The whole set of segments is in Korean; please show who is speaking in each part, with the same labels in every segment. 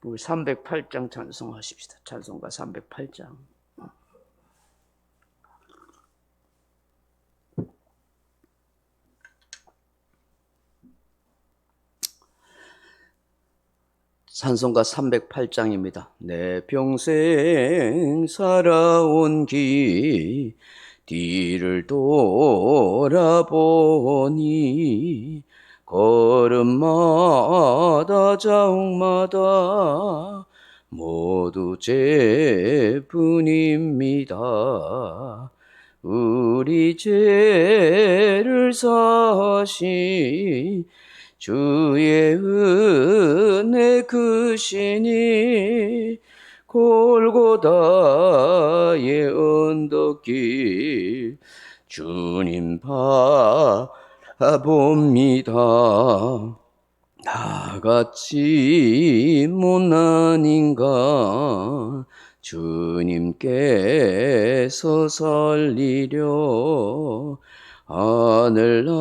Speaker 1: 우리 308장 찬송하십시다. 찬송가 308장. 찬송가 308장입니다. 내 평생 살아온 길 뒤를 돌아보니 걸음마다 자옥마다 모두 죄뿐입니다. 우리 죄를 사하신 주의 은혜 크시니 골고다의 언덕길 주님 바라봅니다. 나같이 못난 인간 주님께서 살리려 하늘나라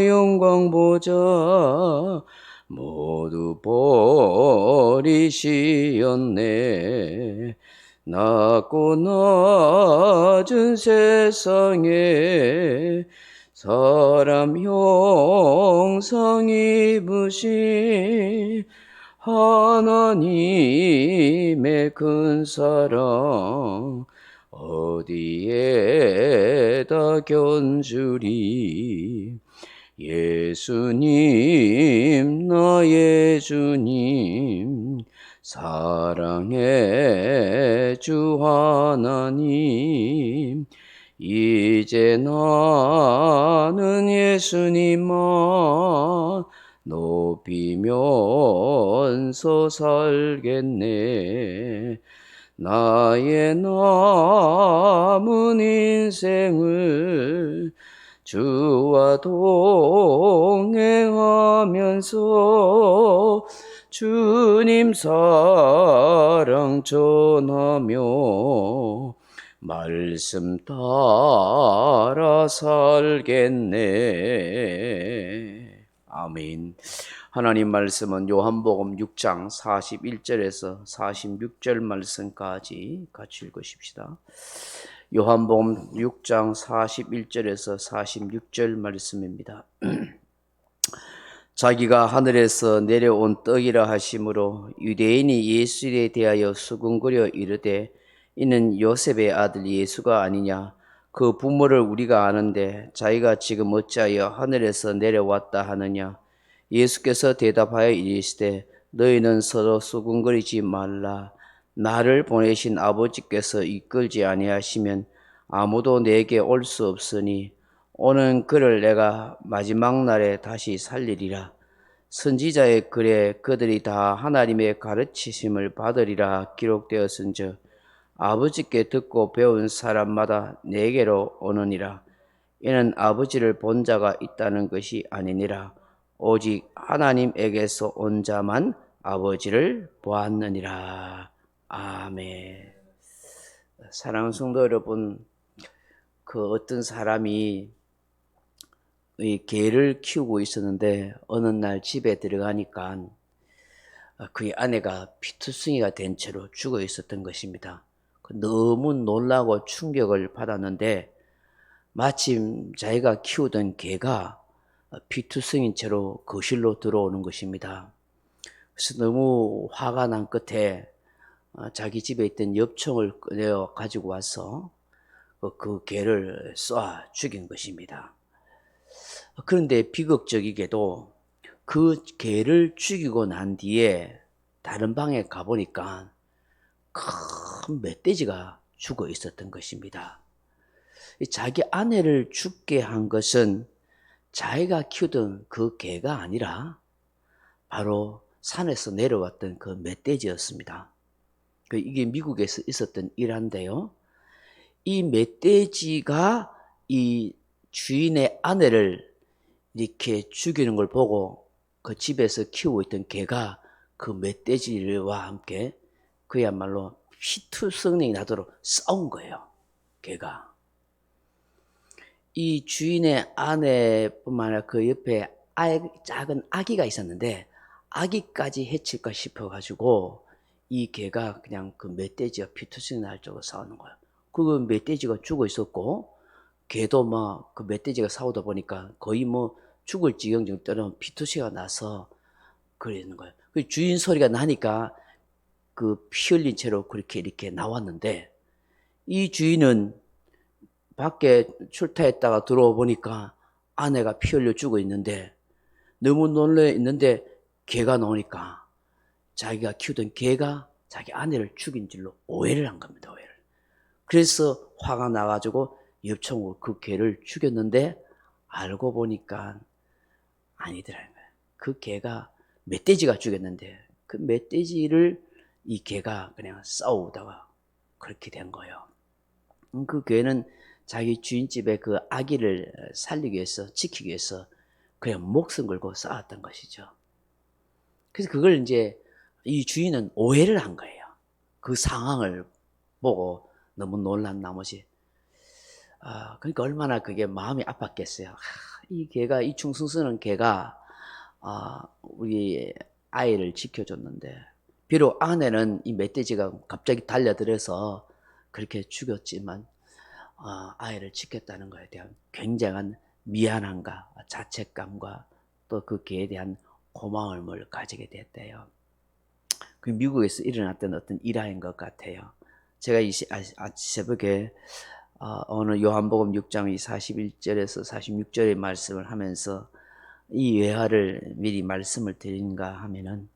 Speaker 1: 영광 보자 모두 버리시었네. 낮고 낮은 세상에 사람 형상 입으신 하나님의 큰 사랑 어디에다 견주리. 예수님 나의 주님 사랑의 주 하나님 이제 나는 예수님만 높이면서 살겠네. 나의 남은 인생을 주와 동행하면서 주님 사랑 전하며 말씀 따라 살겠네. 아멘. 하나님 말씀은 요한복음 6장 41절에서 46절 말씀까지 같이 읽으십시다. 요한복음 6장 41절에서 46절 말씀입니다. 자기가 하늘에서 내려온 떡이라 하심으로 유대인이 예수에 대하여 수군거려 이르되 이는 요셉의 아들 예수가 아니냐. 그 부모를 우리가 아는데 자기가 지금 어찌하여 하늘에서 내려왔다 하느냐. 예수께서 대답하여 이르시되 너희는 서로 수군거리지 말라. 나를 보내신 아버지께서 이끌지 아니하시면 아무도 내게 올 수 없으니 오는 그를 내가 마지막 날에 다시 살리리라. 선지자의 글에 그들이 다 하나님의 가르치심을 받으리라 기록되었은즉 아버지께 듣고 배운 사람마다 내게로 오느니라. 이는 아버지를 본 자가 있다는 것이 아니니라. 오직 하나님에게서 온 자만 아버지를 보았느니라. 아멘. 사랑하는 성도 여러분, 그 어떤 사람이 이 개를 키우고 있었는데 어느 날 집에 들어가니까 그의 아내가 피투성이가 된 채로 죽어 있었던 것입니다. 너무 놀라고 충격을 받았는데 마침 자기가 키우던 개가 피투성인 채로 거실로 들어오는 것입니다. 그래서 너무 화가 난 끝에 자기 집에 있던 엽총을 꺼내 가지고 와서 그 개를 쏴 죽인 것입니다. 그런데 비극적이게도 그 개를 죽이고 난 뒤에 다른 방에 가보니까 큰 멧돼지가 죽어 있었던 것입니다. 자기 아내를 죽게 한 것은 자기가 키우던 그 개가 아니라 바로 산에서 내려왔던 그 멧돼지였습니다. 이게 미국에서 있었던 일화인데요. 이 멧돼지가 이 주인의 아내를 이렇게 죽이는 걸 보고 그 집에서 키우고 있던 개가 그 멧돼지와 함께 그야말로 피투성능이 나도록 싸운 거예요. 개가. 이 주인의 아내뿐만 아니라 그 옆에 작은 아기가 있었는데 아기까지 해칠까 싶어가지고 이 개가 그냥 그 멧돼지와 피투성이 날 쪽으로 싸우는 거예요. 그 멧돼지가 죽어 있었고 개도 막 그 멧돼지가 싸우다 보니까 거의 뭐 죽을 지경 정도는 피투성이가 나서 그러는 거예요. 그 주인 소리가 나니까 그 피 흘린 채로 그렇게 이렇게 나왔는데 이 주인은 밖에 출타했다가 들어와 보니까 아내가 피 흘려 죽어 있는데 너무 놀래 있는데 개가 나오니까 자기가 키우던 개가 자기 아내를 죽인 줄로 오해를 한 겁니다. 오해를. 그래서 화가 나가지고 엽총으로 그 개를 죽였는데 알고 보니까 아니더라는 거예요. 그 개가 멧돼지가 죽였는데 그 멧돼지를 이 개가 그냥 싸우다가 그렇게 된 거예요. 그 개는 자기 주인집에 그 아기를 살리기 위해서 지키기 위해서 그냥 목숨 걸고 싸웠던 것이죠. 그래서 그걸 이제 이 주인은 오해를 한 거예요. 그 상황을 보고 너무 놀란 나머지 그러니까 얼마나 그게 마음이 아팠겠어요. 이 개가 이 충성스러운 개가 우리 아이를 지켜줬는데 비록 아내는 이 멧돼지가 갑자기 달려들어서 그렇게 죽였지만 아이를 지켰다는 것에 대한 굉장한 미안함과 자책감과 또 그 개에 대한 고마움을 가지게 됐대요. 그 미국에서 일어났던 어떤 일화인 것 같아요. 제가 이 새벽에 오늘 요한복음 6장 41절에서 46절의 말씀을 하면서 이 외화를 미리 말씀을 드린가 하면은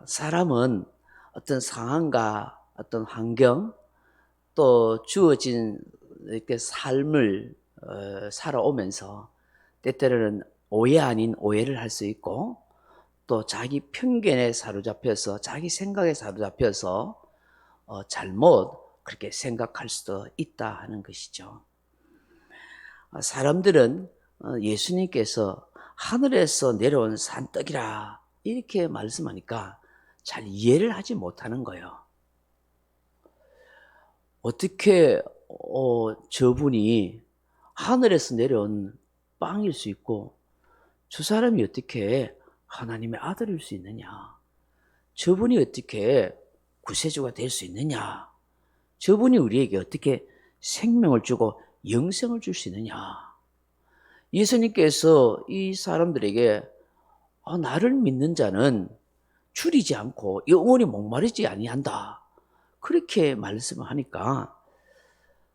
Speaker 1: 사람은 어떤 상황과 어떤 환경 또 주어진 이렇게 삶을 살아오면서 때때로는 오해 아닌 오해를 할 수 있고 또 자기 편견에 사로잡혀서 자기 생각에 사로잡혀서 잘못 그렇게 생각할 수도 있다 하는 것이죠. 사람들은 예수님께서 하늘에서 내려온 산떡이라 이렇게 말씀하니까 잘 이해를 하지 못하는 거예요. 어떻게 저분이 하늘에서 내려온 빵일 수 있고 저 사람이 어떻게 하나님의 아들일 수 있느냐? 저분이 어떻게 구세주가 될 수 있느냐? 저분이 우리에게 어떻게 생명을 주고 영생을 줄 수 있느냐? 예수님께서 이 사람들에게 나를 믿는 자는 줄이지 않고 영원히 목마르지 아니한다. 그렇게 말씀을 하니까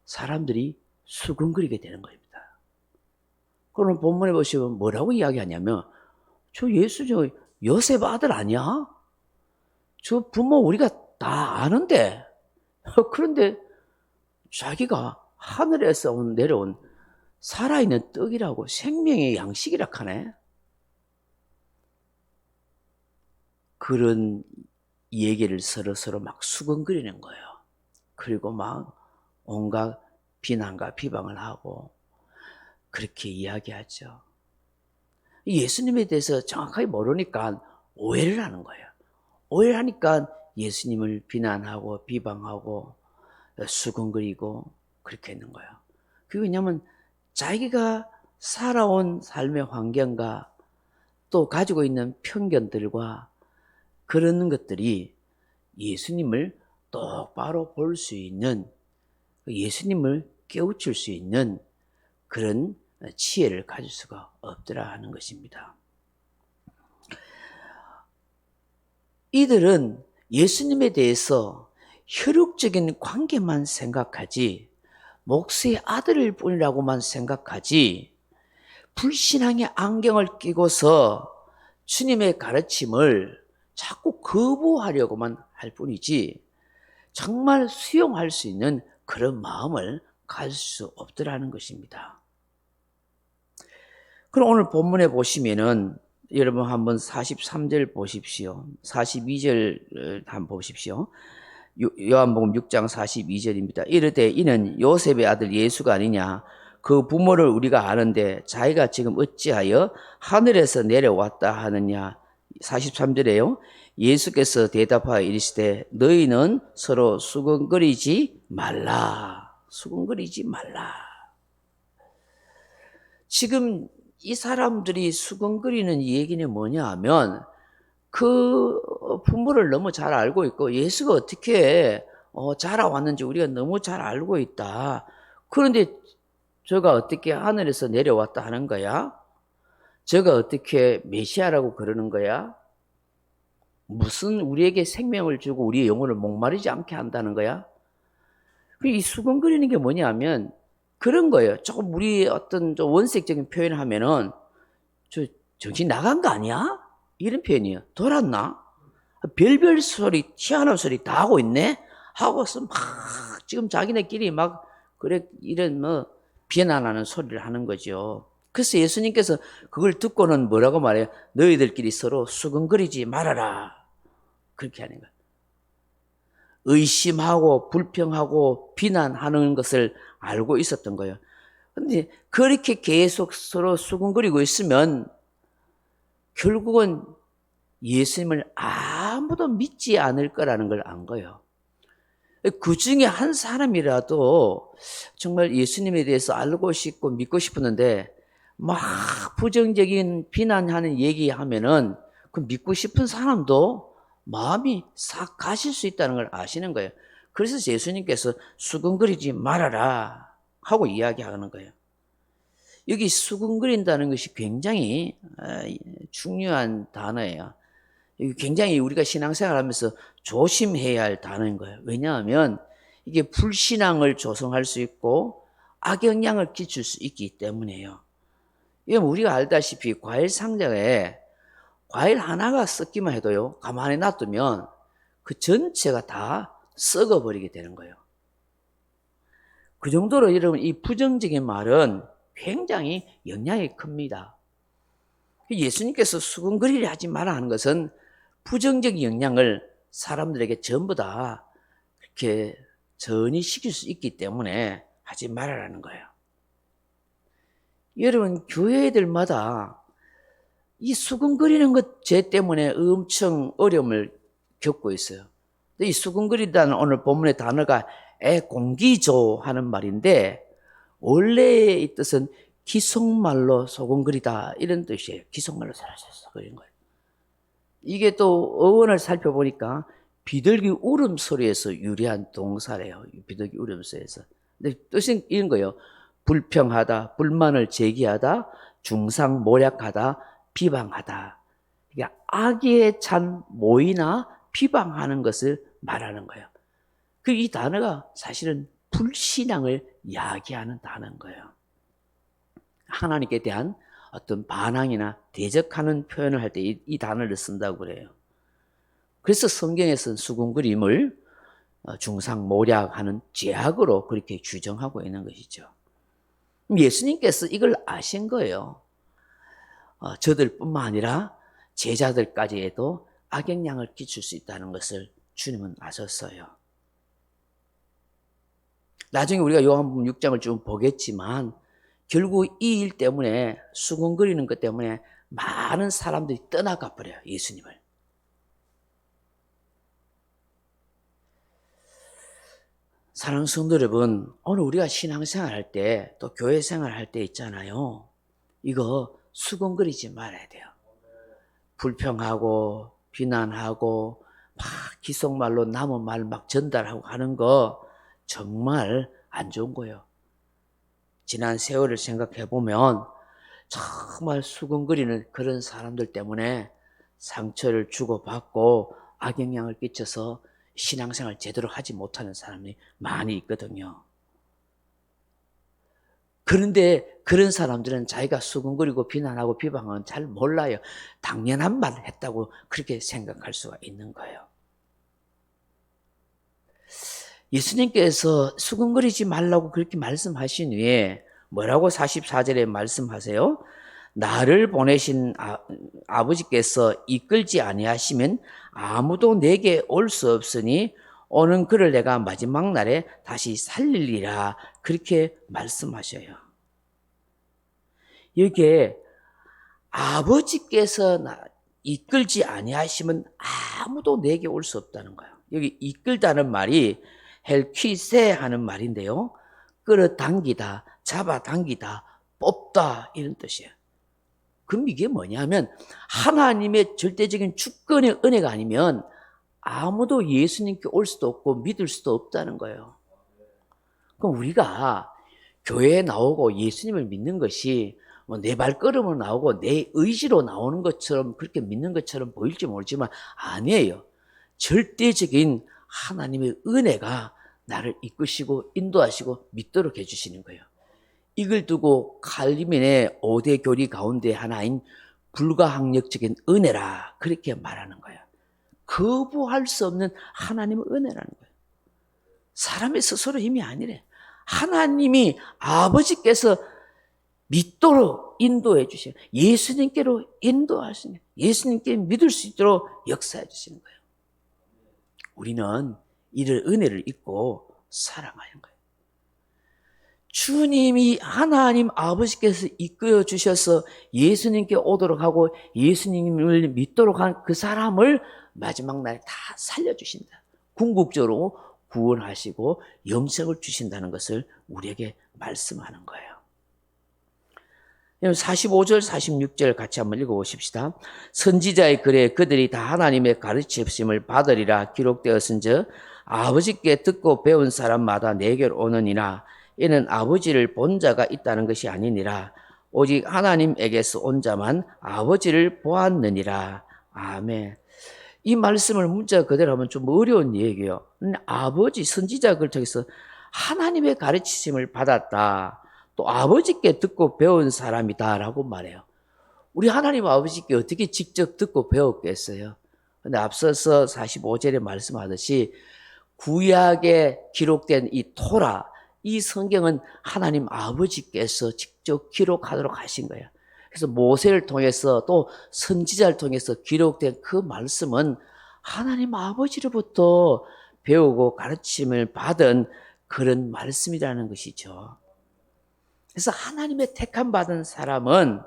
Speaker 1: 사람들이 수근거리게 되는 겁니다. 그럼 본문에 보시면 뭐라고 이야기하냐면 저 예수 저 요셉 아들 아니야? 저 부모 우리가 다 아는데 그런데 자기가 하늘에서 내려온 살아있는 떡이라고 생명의 양식이라 하네. 그런 얘기를 서로 막 수근거리는 거예요. 그리고 막 온갖 비난과 비방을 하고 그렇게 이야기하죠. 예수님에 대해서 정확하게 모르니까 오해를 하는 거예요. 오해를 하니까 예수님을 비난하고 비방하고 수근거리고 그렇게 있는 거예요. 그게 왜냐하면 자기가 살아온 삶의 환경과 또 가지고 있는 편견들과 그런 것들이 예수님을 똑바로 볼 수 있는, 예수님을 깨우칠 수 있는 그런 지혜를 가질 수가 없더라 하는 것입니다. 이들은 예수님에 대해서 혈육적인 관계만 생각하지 목수의 아들일 뿐이라고만 생각하지 불신앙의 안경을 끼고서 주님의 가르침을 자꾸 거부하려고만 할 뿐이지 정말 수용할 수 있는 그런 마음을 가질 수 없더라는 것입니다. 그럼 오늘 본문에 보시면은 여러분 한번 43절 보십시오. 42절 한번 보십시오. 요한복음 6장 42절입니다. 이르되 이는 요셉의 아들 예수가 아니냐? 그 부모를 우리가 아는데 자기가 지금 어찌하여 하늘에서 내려왔다 하느냐? 43절에요. 예수께서 대답하여 이르시되 너희는 서로 수근거리지 말라. 수근거리지 말라. 지금 이 사람들이 수근거리는 이 얘기는 뭐냐 하면 그 부모를 너무 잘 알고 있고 예수가 어떻게 자라왔는지 우리가 너무 잘 알고 있다. 그런데 저가 어떻게 하늘에서 내려왔다 하는 거야? 저가 어떻게 메시아라고 그러는 거야? 무슨 우리에게 생명을 주고 우리의 영혼을 목마르지 않게 한다는 거야? 이 수근거리는 게 뭐냐면 그런 거예요. 조금 우리 어떤 좀 원색적인 표현을 하면은 저 정신 나간 거 아니야? 이런 표현이에요. 돌았나? 별별 소리, 희한한 소리 다 하고 있네? 하고서 막 지금 자기네끼리 막 그래 이런 뭐 비난하는 소리를 하는 거죠. 그래서 예수님께서 그걸 듣고는 뭐라고 말해요? 너희들끼리 서로 수근거리지 말아라. 그렇게 하는 거예요. 의심하고 불평하고 비난하는 것을 알고 있었던 거예요. 근데 그렇게 계속 서로 수근거리고 있으면 결국은 예수님을 아무도 믿지 않을 거라는 걸 안 거예요. 그 중에 한 사람이라도 정말 예수님에 대해서 알고 싶고 믿고 싶었는데 막 부정적인 비난하는 얘기하면은 그 믿고 싶은 사람도 마음이 싹 가실 수 있다는 걸 아시는 거예요. 그래서 예수님께서 수근거리지 말아라 하고 이야기하는 거예요. 여기 수근거린다는 것이 굉장히 중요한 단어예요. 굉장히 우리가 신앙생활하면서 조심해야 할 단어인 거예요. 왜냐하면 이게 불신앙을 조성할 수 있고 악영향을 끼칠 수 있기 때문에요. 이건 우리가 알다시피 과일 상자에 과일 하나가 썩기만 해도요, 가만히 놔두면 그 전체가 다 썩어버리게 되는 거예요. 그 정도로 여러분 이 부정적인 말은 굉장히 영향이 큽니다. 예수님께서 수근거리려 하지 마라 하는 것은 부정적인 영향을 사람들에게 전부 다 그렇게 전이시킬 수 있기 때문에 하지 말아라는 거예요. 여러분 교회들마다 이 수근거리는 것 죄 때문에 엄청 어려움을 겪고 있어요. 이 수근거리다는 오늘 본문의 단어가 애공기조 하는 말인데 원래의 뜻은 기속말로 소근거리다 이런 뜻이에요. 기속말로 소근거리는 거예요. 이게 또 어원을 살펴보니까 비둘기 울음소리에서 유래한 동사래요. 비둘기 울음소리에서. 근데 뜻은 이런 거예요. 불평하다, 불만을 제기하다, 중상모략하다, 비방하다. 그러니까 악에 찬 모의나 비방하는 것을 말하는 거예요. 이 단어가 사실은 불신앙을 야기하는 단어인 거예요. 하나님께 대한 어떤 반항이나 대적하는 표현을 할 때 이 단어를 쓴다고 그래요. 그래서 성경에서는 수군그림을 중상모략하는 죄악으로 그렇게 규정하고 있는 것이죠. 예수님께서 이걸 아신 거예요. 저들뿐만 아니라 제자들까지에도 악영향을 끼칠 수 있다는 것을 주님은 아셨어요. 나중에 우리가 요한복음 6장을 좀 보겠지만 결국 이 일 때문에 수군거리는 것 때문에 많은 사람들이 떠나가 버려요. 예수님을. 사랑하는 성도 여러분, 오늘 우리가 신앙생활 할 때 또 교회생활 할 때 있잖아요. 이거 수군거리지 말아야 돼요. 불평하고 비난하고 막 기속말로 남은 말 막 전달하고 하는 거 정말 안 좋은 거예요. 지난 세월을 생각해 보면 정말 수군거리는 그런 사람들 때문에 상처를 주고받고 악영향을 끼쳐서 신앙생활 제대로 하지 못하는 사람이 많이 있거든요. 그런데 그런 사람들은 자기가 수군거리고 비난하고 비방은 잘 몰라요. 당연한 말을 했다고 그렇게 생각할 수가 있는 거예요. 예수님께서 수군거리지 말라고 그렇게 말씀하신 후에 뭐라고 44절에 말씀하세요? 나를 보내신 아버지께서 이끌지 아니하시면 아무도 내게 올 수 없으니 오는 그를 내가 마지막 날에 다시 살리리라 그렇게 말씀하셔요. 여기에 아버지께서 이끌지 아니하시면 아무도 내게 올 수 없다는 거예요. 여기 이끌다는 말이 헬퀴세 하는 말인데요. 끌어당기다, 잡아당기다, 뽑다 이런 뜻이에요. 그럼 이게 뭐냐면 하나님의 절대적인 주권의 은혜가 아니면 아무도 예수님께 올 수도 없고 믿을 수도 없다는 거예요. 그럼 우리가 교회에 나오고 예수님을 믿는 것이 내 발걸음으로 나오고 내 의지로 나오는 것처럼 그렇게 믿는 것처럼 보일지 모르지만 아니에요. 절대적인 하나님의 은혜가 나를 이끄시고 인도하시고 믿도록 해주시는 거예요. 이걸 두고 칼빈의 5대 교리 가운데 하나인 불가항력적인 은혜라 그렇게 말하는 거예요. 거부할 수 없는 하나님의 은혜라는 거예요. 사람의 스스로 힘이 아니래. 하나님이 아버지께서 믿도록 인도해 주시는, 예수님께로 인도하시는, 예수님께 믿을 수 있도록 역사해 주시는 거예요. 우리는 이를 은혜를 잊고 살아가는 거예요. 주님이 하나님 아버지께서 이끌어 주셔서 예수님께 오도록 하고 예수님을 믿도록 한 그 사람을 마지막 날에 다 살려주신다. 궁극적으로 구원하시고 영생을 주신다는 것을 우리에게 말씀하는 거예요. 45절, 46절 같이 한번 읽어보십시다. 선지자의 글에 그들이 다 하나님의 가르치심을 받으리라 기록되었은즉 아버지께 듣고 배운 사람마다 내게로 오느니라. 이는 아버지를 본 자가 있다는 것이 아니니라. 오직 하나님에게서 온 자만 아버지를 보았느니라. 아멘. 이 말씀을 문자 그대로 하면 좀 어려운 얘기예요. 아버지, 선지자 글 통해서 하나님의 가르치심을 받았다. 또 아버지께 듣고 배운 사람이다 라고 말해요. 우리 하나님 아버지께 어떻게 직접 듣고 배웠겠어요? 근데 앞서서 45절에 말씀하듯이 구약에 기록된 이 토라, 이 성경은 하나님 아버지께서 직접 기록하도록 하신 거예요. 그래서 모세를 통해서 또 선지자를 통해서 기록된 그 말씀은 하나님 아버지로부터 배우고 가르침을 받은 그런 말씀이라는 것이죠. 그래서 하나님의 택함 받은 사람은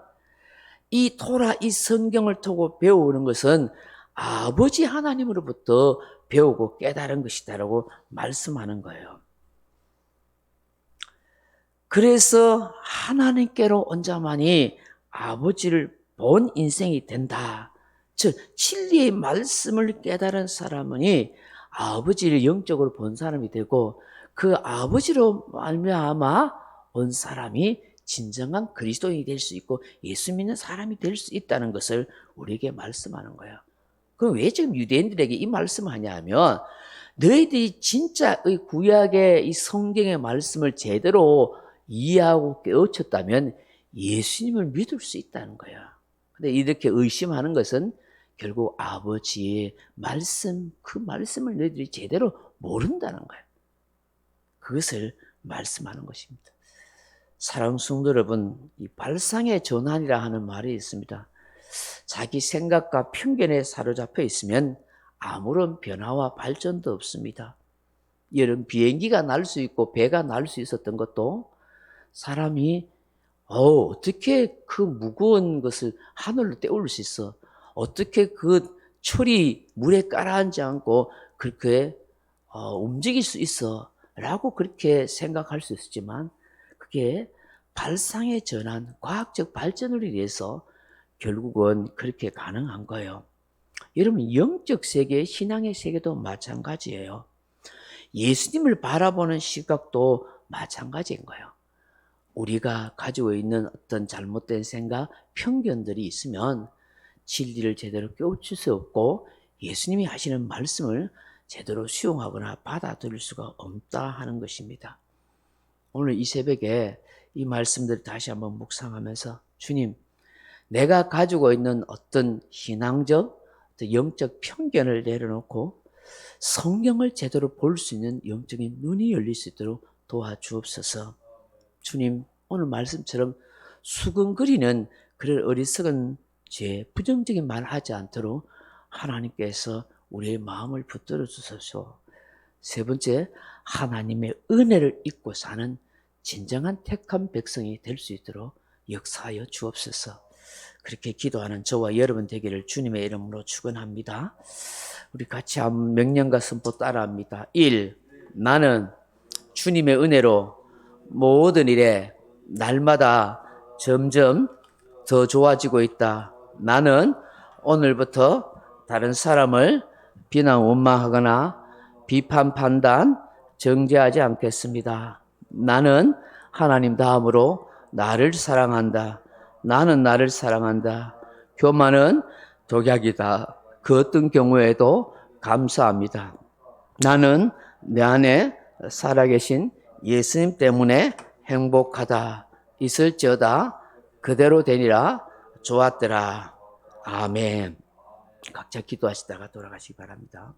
Speaker 1: 이 토라, 이 성경을 통해 배우는 것은 아버지 하나님으로부터 배우고 깨달은 것이다라고 말씀하는 거예요. 그래서 하나님께로 온 자만이 아버지를 본 인생이 된다. 즉 진리의 말씀을 깨달은 사람은 아버지를 영적으로 본 사람이 되고 그 아버지로 말미암아 온 사람이 진정한 그리스도인이 될 수 있고 예수 믿는 사람이 될 수 있다는 것을 우리에게 말씀하는 거예요. 그럼 왜 지금 유대인들에게 이 말씀을 하냐 하면 너희들이 진짜 이 구약의 이 성경의 말씀을 제대로 이해하고 깨우쳤다면 예수님을 믿을 수 있다는 거야. 근데 이렇게 의심하는 것은 결국 아버지의 말씀, 그 말씀을 너희들이 제대로 모른다는 거예요. 그것을 말씀하는 것입니다. 사랑하는 성도 여러분, 이 발상의 전환이라 하는 말이 있습니다. 자기 생각과 편견에 사로잡혀 있으면 아무런 변화와 발전도 없습니다. 여러분, 비행기가 날 수 있고 배가 날 수 있었던 것도 사람이 어떻게 그 무거운 것을 하늘로 떼올 수 있어? 어떻게 그 철이 물에 가라앉지 않고 그렇게 움직일 수 있어? 라고 그렇게 생각할 수 있었지만 그게 발상의 전환, 과학적 발전을 위해서 결국은 그렇게 가능한 거예요. 여러분, 영적 세계, 신앙의 세계도 마찬가지예요. 예수님을 바라보는 시각도 마찬가지인 거예요. 우리가 가지고 있는 어떤 잘못된 생각, 편견들이 있으면 진리를 제대로 깨우칠 수 없고 예수님이 하시는 말씀을 제대로 수용하거나 받아들일 수가 없다 하는 것입니다. 오늘 이 새벽에 이 말씀들을 다시 한번 묵상하면서 주님, 내가 가지고 있는 어떤 신앙적, 어떤 영적 편견을 내려놓고 성경을 제대로 볼 수 있는 영적인 눈이 열릴 수 있도록 도와주옵소서. 주님, 오늘 말씀처럼 수근거리는 그런 어리석은 죄, 부정적인 말 하지 않도록 하나님께서 우리의 마음을 붙들어 주소서. 세 번째, 하나님의 은혜를 잊고 사는 진정한 택한 백성이 될 수 있도록 역사하여 주옵소서. 그렇게 기도하는 저와 여러분 되기를 주님의 이름으로 축원합니다. 우리 같이 한번 명령과 선포 따라합니다. 1. 나는 주님의 은혜로 모든 일에 날마다 점점 더 좋아지고 있다. 나는 오늘부터 다른 사람을 비난 원망하거나 비판 판단 정죄하지 않겠습니다. 나는 하나님 다음으로 나를 사랑한다. 나는 나를 사랑한다. 교만은 독약이다. 그 어떤 경우에도 감사합니다. 나는 내 안에 살아계신 예수님 때문에 행복하다. 있을지어다 그대로 되니라. 좋았더라. 아멘. 각자 기도하시다가 돌아가시기 바랍니다.